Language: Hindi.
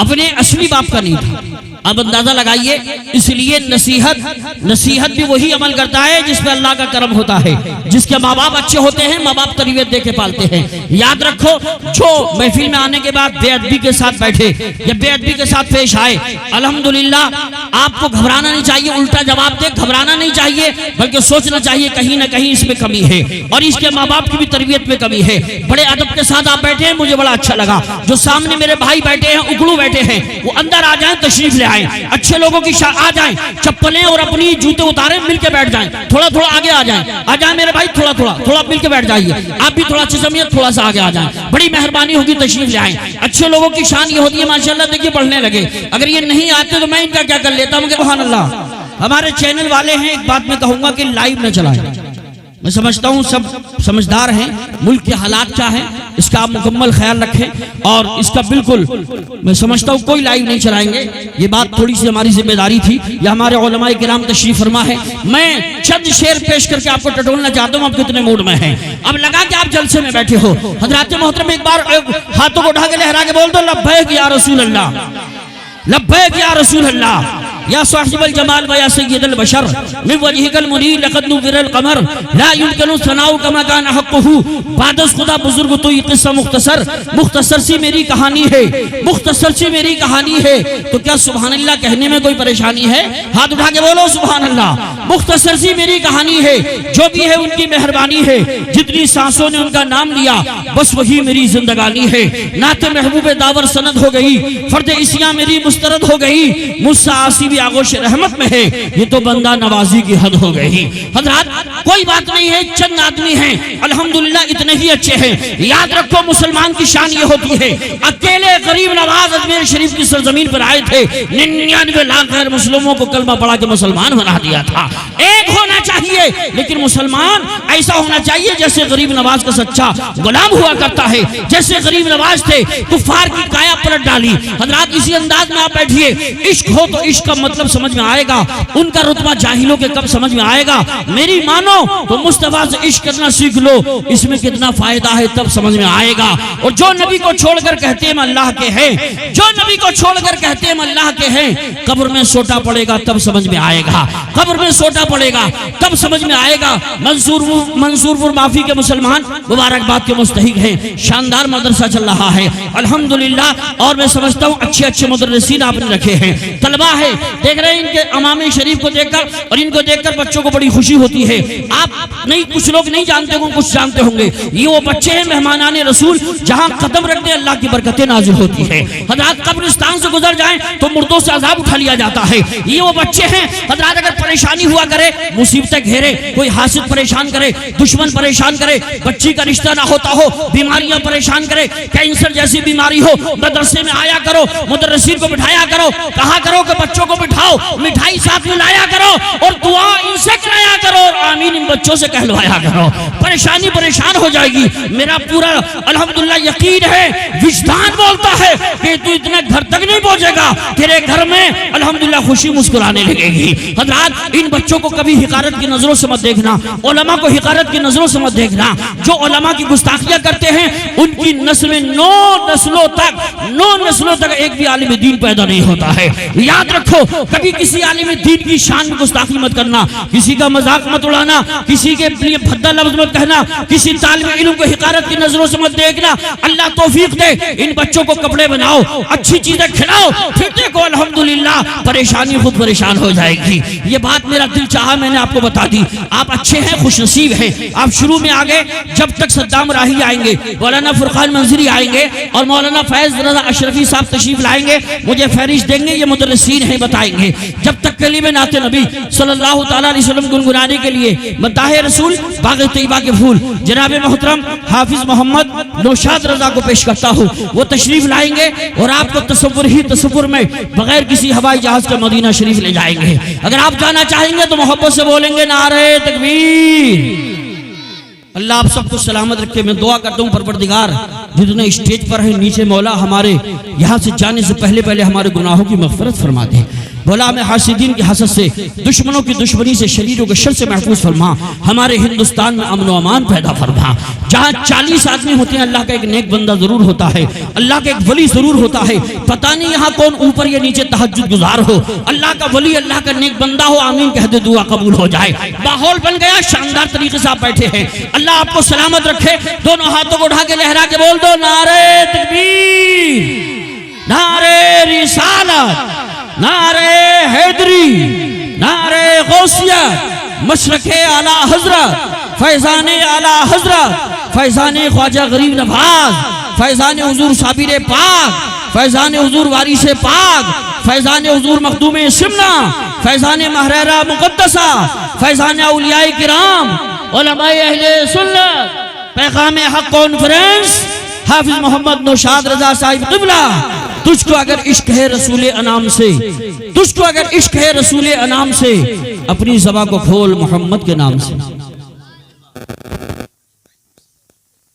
अपने असली बाप का नहीं था। अब अंदाजा लगाइए, इसलिए नसीहत भी वही अमल करता है जिस पे अल्लाह का करम होता है। जिसके माँ बाप अच्छे होते हैं, माँ बाप तरबियत दे के पालते हैं। याद रखो, जो महफिल में आने के बाद बेअदबी के साथ बैठे या बेअदबी के साथ पेश आए, अल्हम्दुलिल्लाह आपको घबराना नहीं चाहिए, उल्टा जवाब दे, घबराना नहीं चाहिए, बल्कि सोचना चाहिए कहीं ना कहीं इसमें कमी है और इसके माँ बाप की भी तरबियत में कमी है। बड़े अदब के साथ आप बैठे हैं, मुझे बड़ा अच्छा लगा। जो सामने मेरे भाई बैठे हैं, उगलू बैठे हैं, वो अंदर आ जाएं, तशरीफ ले आए, अच्छे लोगों की आ जाएं, चप्पलें और अपनी जूते उतारें, मिलके बैठ जाएं, थोड़ा थोड़ा आगे आ जाएं मेरे भाई, थोड़ा थोड़ा मिलके बैठ जाइए। आप भी थोड़ा अच्छे समझिए, थोड़ा सा आगे आ जाएं, बड़ी मेहरबानी होगी, तशरीफ ले आए। अच्छे लोगों की शान ये होती है माशाल्लाह, देखिए पढ़ने लगे। अगर ये नहीं आते तो मैं इनका क्या कर लेता हूँ। सुभान अल्लाह। हमारे चैनल वाले हैं, एक बात मैं कहूंगा कि लाइव न चलाएं। मैं समझता हूँ सब समझदार हैं, मुल्क के हालात क्या हैं इसका आप मुकम्मल ख्याल रखें और इसका बिल्कुल मैं समझता हूँ कोई लाइव नहीं चलाएंगे। ये बात थोड़ी सी हमारी जिम्मेदारी थी, या हमारे उलमाए किराम तशरीफ फरमा है। मैं चंद शेर पेश करके आपको टटोलना चाहता हूँ, आप कितने मूड में हैं। अब लगा कि आप जलसे में बैठे हो, हज़रात मोहतरम एक बार हाथों को उठा के लहरा के बोल दो, लब्बैक या रसूल अल्लाह, लब्बैक या रसूल अल्लाह, या साहिबल जमाल व या सय्यदल बशर मिन वजहिकल मुनीर लक़द नुव्विरल क़मर ला युमकिनु सनाउ कमा कान हक़्क़ुहु बादस खुदा बुजुर्ग तो ये किस्सा मुख्तसर सी मेरी कहानी है, मुख्तसर सी मेरी कहानी है। तो क्या सुभान अल्लाह कहने में कोई परेशानी है? हाथ उठा के बोलो सुभान अल्लाह। मुख्तसर सी मेरी कहानी है, जो भी है उनकी मेहरबानी है, जितनी सांसों ने उनका नाम लिया बस वही मेरी जिंदगानी है। नाते महबूब दावर सनद हो गई, फर्द इसिया मेरी मुस्तरद हो गई, मुझसा आसी भी आगोश रहमत में है, ये तो बंदा नवाजी की हद हो गई। हजरात कोई बात नहीं है, चंद आदमी हैं, अल्हम्दुलिल्लाह इतने ही अच्छे हैं। याद रखो मुसलमान की शान ये होती है, अकेले गरीब नवाज अजमेर शरीफ की सरजमीन पर आए थे, 99 लाख गैर मुस्लिमों को कलमा पढ़ा के मुसलमान बना दिया था। एक होना चाहिए, लेकिन मुसलमान ऐसा होना चाहिए जैसे गरीब नवाज का सच्चा गुलाम हुआ करता है, जैसे गरीब नवाज थे कुफार की काया पलट डाली। हजरात इसी अंदाज में आप बैठिए, इश्क हो तो इश्क का मतलब समझ में आएगा, उनका रुतबा जाहिलों के कब समझ में आएगा। मेरी मानो तो मुस्तफा से इश्क करना सीख लो, इसमें कितना फायदा है तब समझ में आएगा। और जो नबी को छोड़कर कहते हैं अल्लाह के हैं, जो नबी को छोड़कर कहते हैं अल्लाह के हैं, कब्र में सोटा पड़ेगा तब समझ में आएगा, कब्र में सोटा पड़ेगा तब समझ में आएगा। मंसूरपुर माफी के मुसलमान मुबारकबाद के मुस्तहिक हैं, शानदार मदरसा चल रहा है अल्हम्दुलिल्लाह। और मैं समझता हूँ अच्छे अच्छे मुदर्रिसीन आपने रखे हैं, तलबा है, देख रहे हैं इनके अमामे शरीफ को देखकर, और इनको देखकर बच्चों को बड़ी खुशी होती है। आप नहीं, कुछ लोग नहीं जानते होंगे, कुछ जानते होंगे, ये वो बच्चे हैं मेहमानाने रसूल, जहां कदम रखते अल्लाह की बरकतें नाज़िल होती है। हजरात कब्रिस्तान से गुजर जाएं तो मुर्दों से अजाब उठा लिया जाता है, ये वो बच्चे हैं। हजरात अगर परेशानी हुआ करे, मुसीबतें घेरे, कोई हासिद परेशान करे, दुश्मन परेशान करे, बच्ची का रिश्ता ना होता हो, बीमारियां परेशान करे, कैंसर जैसी बीमारी हो, मदरसे में आया करो, मुदर्रिसीन को बिठाया करो, कहा करो कि बच्चों को बिठाओ, मिठाई साथ में लाया करो और दुआ इनसे कराया करो और आमीन इन बच्चों से कहलवाया करो। परेशानी परेशान हो जाएगी। मेरा पूरा अल्हम्दुलिल्लाह यकीन है, विजदान बोलता है कि तू इतने घर तक नहीं पहुंचेगा, तेरे घर में अल्हम्दुलिल्लाह खुशी मुस्कुराने लगेगी। हजरात इन बच्चों को कभी हिकारत की नजरों से मत देखना, उलमा को हिकारत की नजरों से मत देखना। जो उलमा की गुस्ताखियां करते हैं उनकी नस्ल 9 नस्लों तक एक भी आलिम दीन पैदा नहीं होता है। याद रखो, कभी किसी आलिम दीन की शान में गुस्ताखी मत करना, किसी का मजाक मत उड़ाना, किसी के लिए भद्दा लफ्ज मत कहना, किसी तालिब इल्म को हिकारत की नजरों से मत देखना। अल्लाह तौफीक दे, इन बच्चों को कपड़े बनाओ, अच्छी चीजें खिलाओ, फिर देखो अल्हम्दुलिल्लाह परेशानी खुद परेशान हो जाएगी। ये बात मेरा दिल चाहा, मैंने आपको बता दी। आप अच्छे हैं, खुशनसीब हैं, आप शुरू में आ गए। जब तक सद्दाम राही आएंगे, मौलाना फुरकान मंजरी आएंगे और मौलाना फैज रज़ा अशरफी साहब तशरीफ लाएंगे, मुझे फहरिस्त देंगे, ये मुदर्रिसीन हैं, बताएंगे। जब तक कलीमे नाते नबी सल्लल्लाहु तआला अलैहि वसल्लम गुनगुनाने के लिए मदाह रसूल बाग़ तैयबा के फूल जनाब मोहतरम हाफिज मोहम्मद नौशाद रजा को पेश करता हूँ, वो तशरीफ लाएंगे और आपको तसव्वुर में बगैर किसी हवाई जहाज के मदीना शरीफ ले जाएंगे। अगर आप जाना चाहेंगे तो मोहब्बत से बोलेंगे नारे तकबीर। अल्लाह आप सबको सलामत रखे। मैं दुआ करता हूँ परवरदिगार जितने स्टेज पर है नीचे, मौला हमारे यहाँ से जाने से पहले हमारे गुनाहों की मग़फ़िरत फरमा दे। भोला में हासिदीन की हसद से, दुश्मनों की दुश्मनी से, शरीरों के शर से महफूज फरमा। हमारे हिंदुस्तान में अमन व अमान पैदा फरमा। जहाँ 40 आदमी होते हैं अल्लाह का एक नेक बंदा जरूर होता है, अल्लाह का एक वली जरूर होता है। पता नहीं यहाँ कौन ऊपर या नीचे तहज्जुद गुजार हो, अल्लाह का वली अल्लाह का नेक बंदा हो, आमीन कह दे, दुआ कबूल हो जाए। माहौल बन गया, शानदार तरीके से आप बैठे हैं। अल्लाह आपको सलामत रखे। दोनों हाथों को उठा के लहरा के बोल दो, नारे तकबीर, नारे रिसालत, नारे हैदरी, नारे गौसिया, मशरक़े आला हजरत, फैज़ाने आला हजरत, फैज़ाने ख्वाजा गरीब नवाज, फैज़ाने हुजूर साबिर पाक, फैज़ाने हुजूर वारिस पाक, फैज़ाने हुजूर मखदूम सिमना, फैज़ाने महरेरा मुक़द्दसा, फैज़ाने औलियाए किराम, उलमाए अहले सुन्नत, पैगाम हक कॉन्फ्रेंस, हाफिज मोहम्मद नौशाद रजा साहिब क़िबला। तुझको अगर इश्क है रसूल अनाम से, तुझको अगर इश्क है रसूल अनाम से, अपनी ज़बां को खोल मोहम्मद के नाम से।